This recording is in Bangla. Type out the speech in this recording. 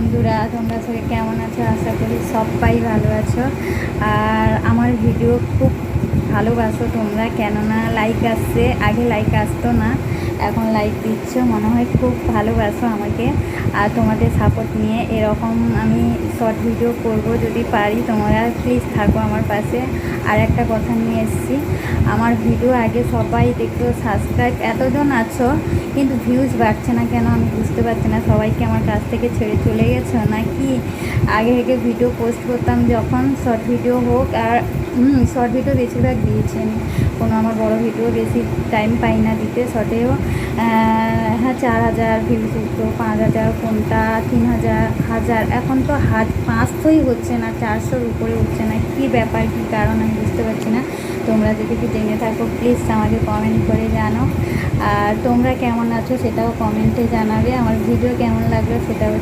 বন্ধুরা, তোমরা সবাই কেমন আছো? আশা করি সবাই ভালো আছো। আর আমার ভিডিও খুব ভালোবাসো তোমরা, কেননা লাইক আসছে, আগে লাইক আসতো না, এখন লাইক দিচ্ছ, মনে হয় খুব ভালোবাসো আমাকে। আর তোমাদের সাপোর্ট নিয়ে এরকম আমি শর্ট ভিডিও করব, যদি পারি তোমরা প্লিজ থাকো আমার পাশে। আর একটা কথা নিয়ে এসেছি, আমার ভিডিও আগে সবাই দেখতো, সাবস্ক্রাইব এতজন আছো, কিন্তু ভিউজ বাড়ছে না কেন আমি বুঝতে পারছি না। সবাইকে আমার কাছ থেকে ছেড়ে চলে গেছো নাকি? আগে আগে ভিডিও পোস্ট করতাম যখন, শর্ট ভিডিও হোক, আর শর্ট ভিডিও বেশিরভাগ দিয়েছি আমি, কোনো আমার বড় ভিডিও বেশি টাইম পাই না দিতে। শর্টেও হ্যাঁ 4,000 ভিউজ উঠতো, 5,000, কোনটা 3,000, এখন তো 500ই হচ্ছে না, 400-র উপরে উঠছে না। কী ব্যাপার, কী কারণ আমি বুঝতে পারছি না। তোমরা যদি কি জেনে থাকো প্লিজ আমাকে কমেন্ট করে জানো। আর তোমরা কেমন আছো সেটাও কমেন্টে জানাবে, আমার ভিডিও কেমন লাগলো সেটাও